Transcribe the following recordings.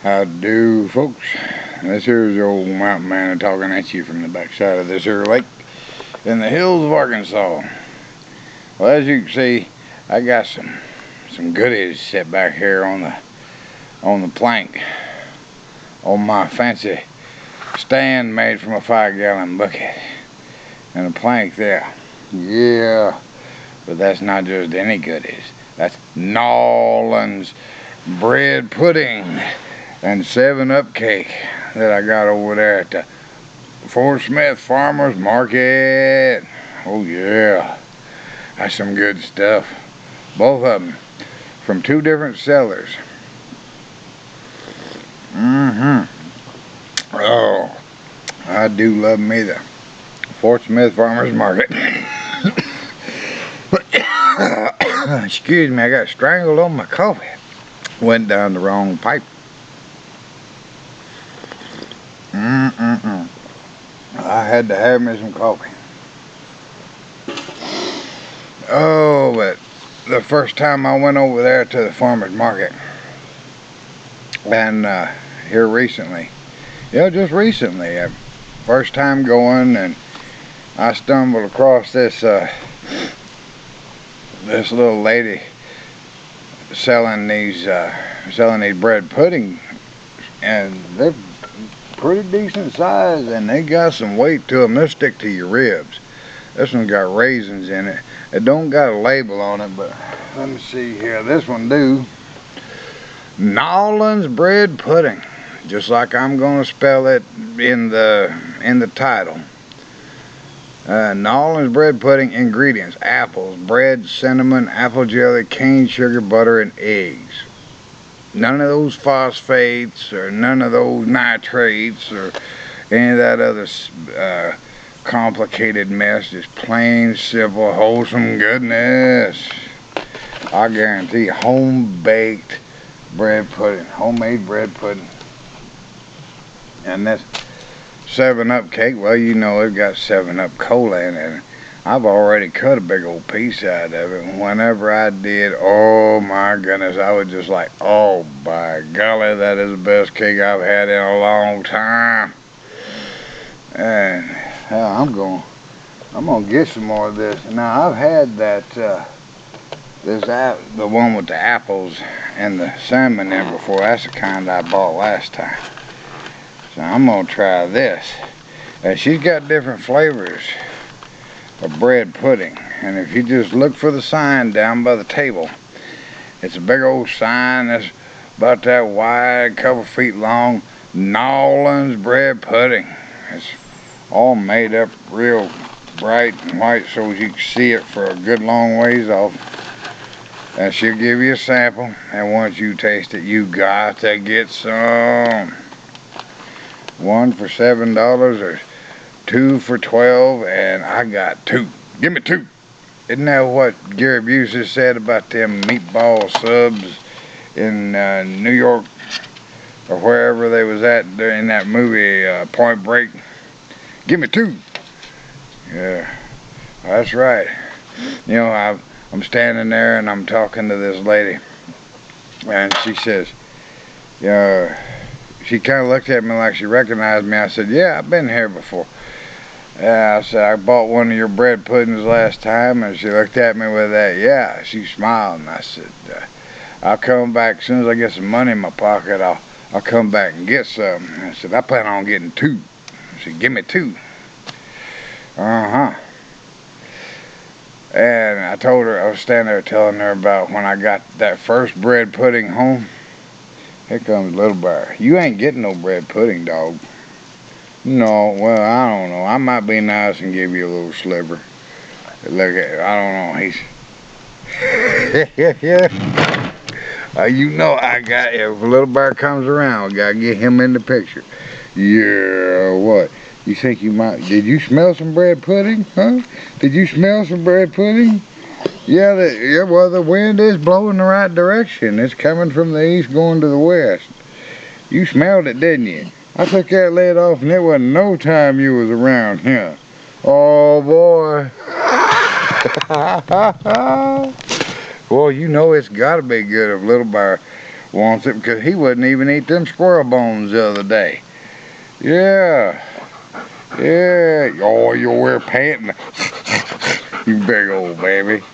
How do, folks? This here's the old mountain man talking at you from the backside of this here lake in the hills of Arkansas. Well, as you can see, I got some goodies set back here on the plank on my fancy stand made from a 5-gallon bucket and a plank there. Yeah, but that's not just any goodies. That's Naw'lins bread pudding and 7-Up cake that I got over there at the Fort Smith Farmers Market. Oh yeah, that's some good stuff. Both of them from 2 different sellers. Oh, I do love me the Fort Smith Farmers Market. Excuse me, I got strangled on my coffee. Went down the wrong pipe. I had to have me some coffee. Oh, but the first time I went over there to the farmer's market, and here recently, just recently, first time going, and I stumbled across this this little lady selling these bread pudding, and they're pretty decent size, and they got some weight to them. They'll stick to your ribs. This one's got raisins in it. It don't got a label on it, but let me see here. This one do. Naw'lins bread pudding, just like I'm gonna spell it in the title. Naw'lins bread pudding ingredients: apples, bread, cinnamon, apple jelly, cane sugar, butter, and eggs. None of those phosphates or none of those nitrates or any of that other complicated mess. Just plain, simple, wholesome goodness. I guarantee home-baked bread pudding, homemade bread pudding. And this 7-Up cake, well, you know it's got 7-Up cola in it. I've already cut a big old piece out of it, and whenever I did, oh my goodness, I was just like, oh by golly, that is the best cake I've had in a long time. And hell, I'm gonna get some more of this. Now I've had that the one with the apples and the salmon in before. That's the kind I bought last time. So I'm gonna try this. And she's got different flavors of bread pudding, and if you just look for the sign down by the table, it's a big old sign that's about that wide, a couple feet long. Naw'lins bread pudding. It's all made up real bright and white so you can see it for a good long ways off. And she'll give you a sample, and once you taste it, you got to get some. 1 for $7 or 2 for $12, and I got 2. Give me 2. Isn't that what Gary Busey said about them meatball subs in New York or wherever they was at in that movie Point Break? Give me 2. Yeah, that's right. You know, I'm standing there and I'm talking to this lady, and she says, she kind of looked at me like she recognized me. I said, yeah, I've been here before. I said, I bought one of your bread puddings last time, and she looked at me with that, yeah, she smiled, and I said, I'll come back as soon as I get some money in my pocket, I'll come back and get some. And I said, I plan on getting 2. She said, give me 2. And I told her, I was standing there telling her about when I got that first bread pudding home. Here comes Little Bear. You ain't getting no bread pudding, dog. No, well, I don't know. I might be nice and give you a little sliver. Look at, I don't know. He's, you know, I got, if Little Bear comes around, I gotta get him in the picture. Yeah, what? You think you might, did you smell some bread pudding, huh? Did you smell some bread pudding? Yeah, well, the wind is blowing the right direction. It's coming from the east going to the west. You smelled it, didn't you? I took that lid off, and it wasn't no time you was around here. Oh, boy. Well, you know it's got to be good if Little Bear wants it because he wouldn't even eat them squirrel bones the other day. Yeah. Yeah. Oh, you're wear panting. You big old baby.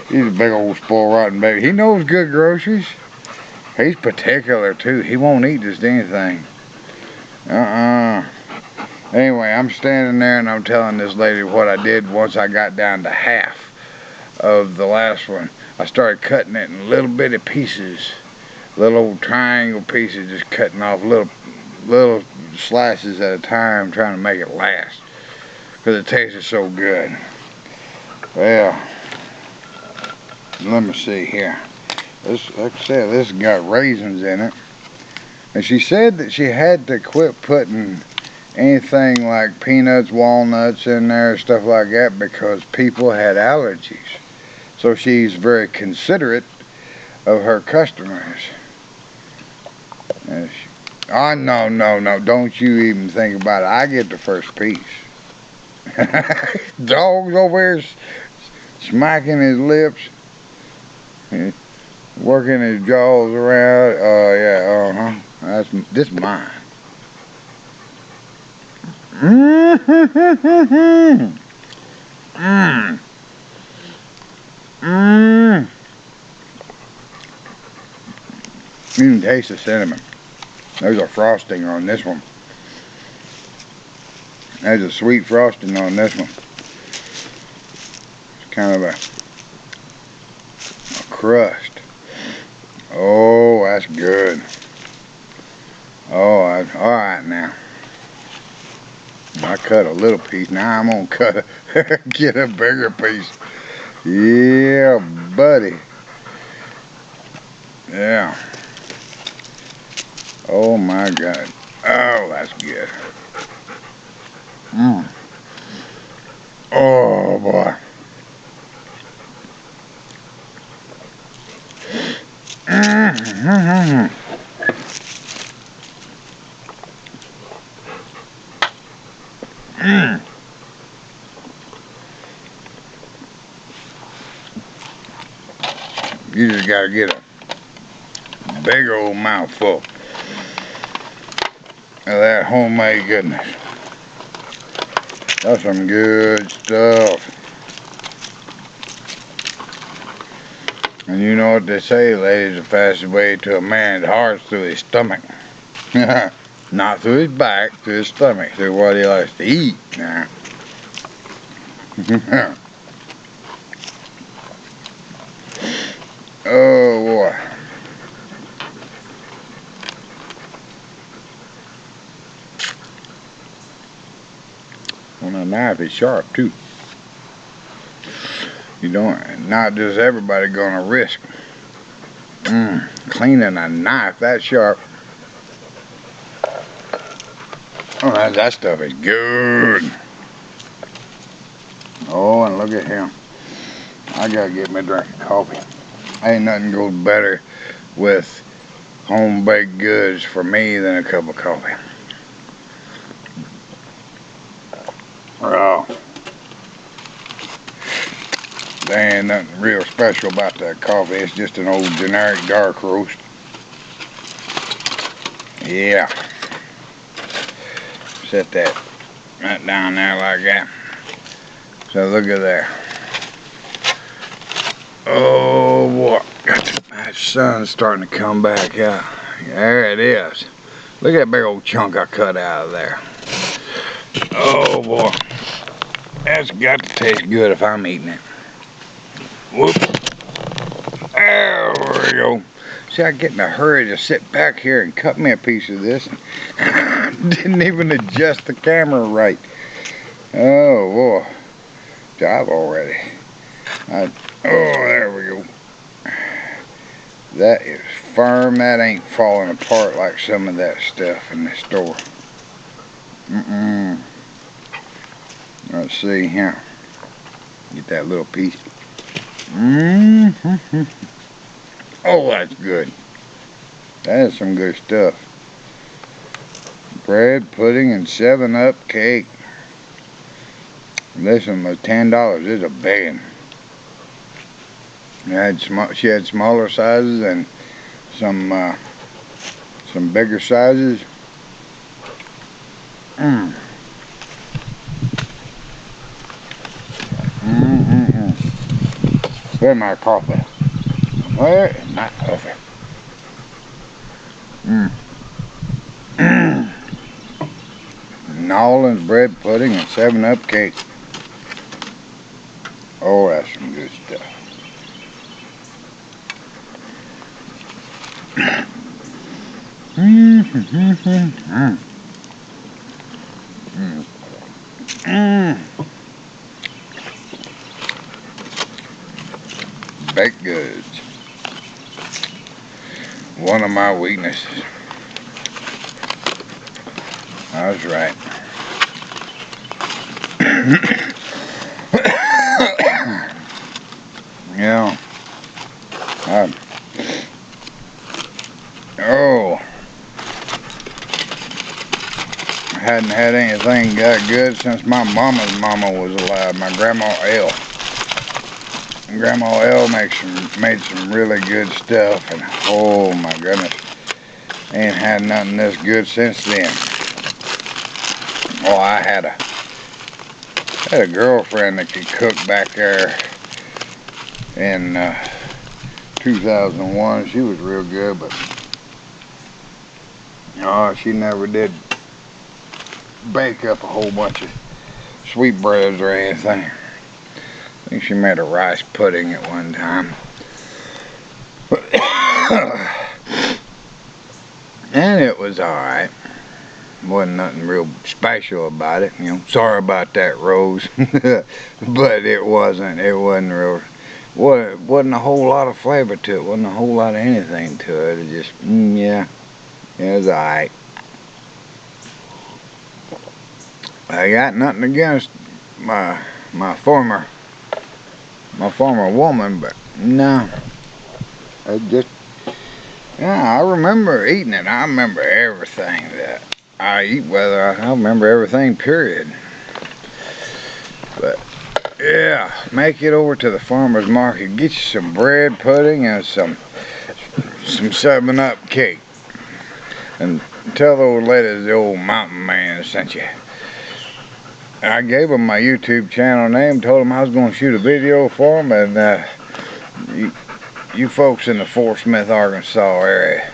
He's a big old spoiled rotten baby. He knows good groceries. He's particular too. He won't eat just anything. Anyway, I'm standing there and I'm telling this lady what I did once I got down to half of the last one. I started cutting it in little bitty pieces, little old triangle pieces, just cutting off little slices at a time, trying to make it last because it tasted so good. Well, let me see here. This, like I said, this got raisins in it, and she said that she had to quit putting anything like peanuts, walnuts in there, stuff like that, because people had allergies. So she's very considerate of her customers. Oh, no, don't you even think about it. I get the first piece. Dog's over here smacking his lips, working his jaws around. Oh, yeah, this is mine. You can taste the cinnamon. There's a frosting on this one. There's a sweet frosting on this one. It's kind of a crust. Oh, that's good. Oh, alright now. I cut a little piece. Now I'm gonna get a bigger piece. Yeah, buddy. Yeah. Oh my God. Oh, that's good. Oh boy. You just gotta get a big old mouthful of that homemade goodness. That's some good stuff. And you know what they say, ladies, the fastest way to a man's heart's through his stomach. Not through his back, through his stomach, through what he likes to eat now. Oh boy. Well, the knife is sharp too. You don't, not just everybody gonna risk cleaning a knife that sharp. Oh, that stuff is good. Oh, and look at him. I gotta get me a drink of coffee. Ain't nothing goes better with home baked goods for me than a cup of coffee. Oh. There ain't nothing real special about that coffee. It's just an old generic dark roast. Yeah. Set that right down there like that. So look at there. Oh boy, that sun's starting to come back out. There it is. Look at that big old chunk I cut out of there. Oh boy, that's got to taste good if I'm eating it. Whoop. There we go. See, I get in a hurry to sit back here and cut me a piece of this. Didn't even adjust the camera right. Oh boy, job already. Oh, there we go. That is firm. That ain't falling apart like some of that stuff in the store. Let's see here. Get that little piece. Oh, that's good. That is some good stuff. Bread, pudding, and 7-Up cake. This one was $10. It's a big one. She had smaller sizes and some some bigger sizes. Where's my coffee? Where is my coffee? Naw'lins bread pudding and 7-Up cake. Oh, that's some good stuff. Baked goods. One of my weaknesses. I was right. Yeah. I hadn't had anything that good since my mama's mama was alive. My Grandma L. Grandma L made some really good stuff, and oh my goodness, ain't had nothing this good since then. Oh, I had a girlfriend that could cook back there in 2001. She was real good, but oh, she never did bake up a whole bunch of sweetbreads or anything. I think she made a rice pudding at one time. And it was alright. Wasn't nothing real special about it, you know. Sorry about that, Rose. But it wasn't real. Wasn't a whole lot of flavor to it. Wasn't a whole lot of anything to it. It just, yeah, it was alright. I got nothing against my former woman, but no. Yeah, I remember eating it. I remember everything that I eat, I remember everything, period. But yeah, make it over to the farmer's market, get you some bread pudding and some 7-Up cake, and tell those ladies the old mountain man sent you. I gave them my YouTube channel name, told them I was going to shoot a video for them, and you folks in the Fort Smith, Arkansas area,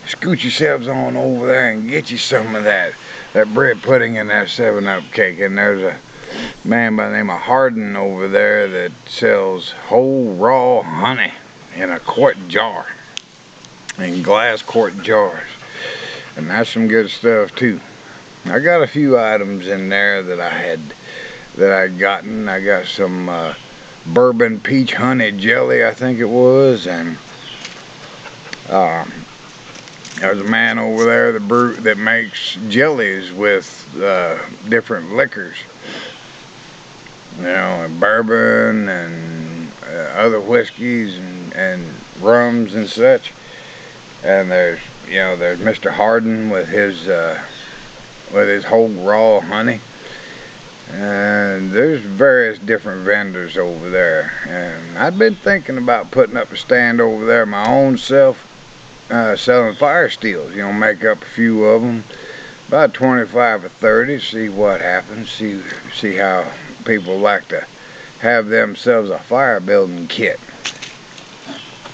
scoot yourselves on over there and get you some of that bread pudding and that 7-Up cake. And there's a man by the name of Hardin over there that sells whole raw honey in a quart jar, in glass quart jars, and that's some good stuff too. I got a few items in there that I'd gotten. I got some bourbon peach honey jelly, I think it was, and there's a man over there that makes jellies with different liquors, you know, and bourbon and other whiskeys and rums and such. And there's Mr. Hardin with his whole raw honey, and there's various different vendors over there. And I've been thinking about putting up a stand over there my own self, selling fire steels, you know, make up a few of them, about 25 or 30, see what happens, see how people like to have themselves a fire building kit.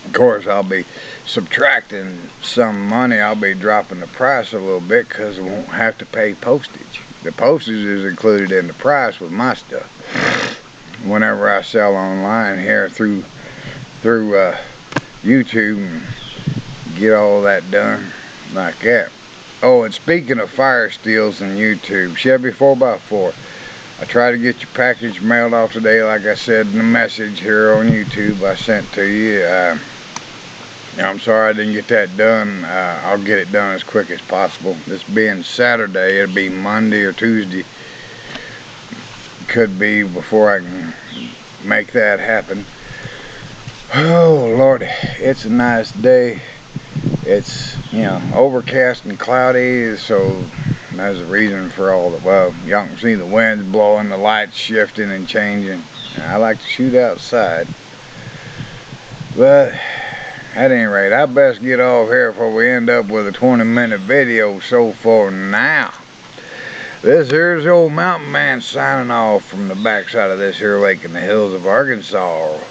Of course, I'll be subtracting some money. I'll be dropping the price a little bit because I won't have to pay postage. The postage is included in the price with my stuff. Whenever I sell online here through YouTube and get all that done like that. Oh, and speaking of fire steels and YouTube, Chevy 4x4. I tried to get your package mailed off today, like I said in the message here on YouTube I sent to you. I'm sorry I didn't get that done. I'll get it done as quick as possible. This being Saturday, it'll be Monday or Tuesday. Could be before I can make that happen. Oh Lord, it's a nice day. It's, you know, overcast and cloudy, so there's a reason for all the, well, y'all can see the winds blowing, the lights shifting and changing. I like to shoot outside, but At any rate, I best get off here before we end up with a 20-minute video. So for now, this here's the old mountain man signing off from the backside of this here lake in the hills of Arkansas.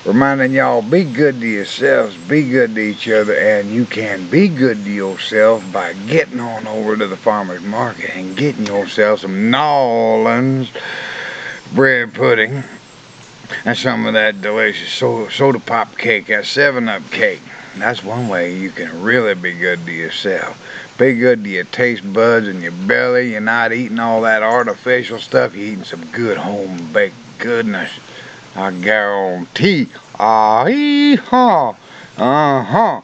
Reminding y'all, be good to yourselves, be good to each other, and you can be good to yourself by getting on over to the farmer's market and getting yourself some Naw'lins bread pudding and some of that delicious soda pop cake, that 7-Up cake. That's one way you can really be good to yourself. Be good to your taste buds and your belly. You're not eating all that artificial stuff. You're eating some good home-baked goodness. I guarantee. Ah-hee-haw. Uh-huh.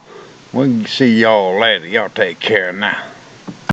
We'll see y'all later. Y'all take care now.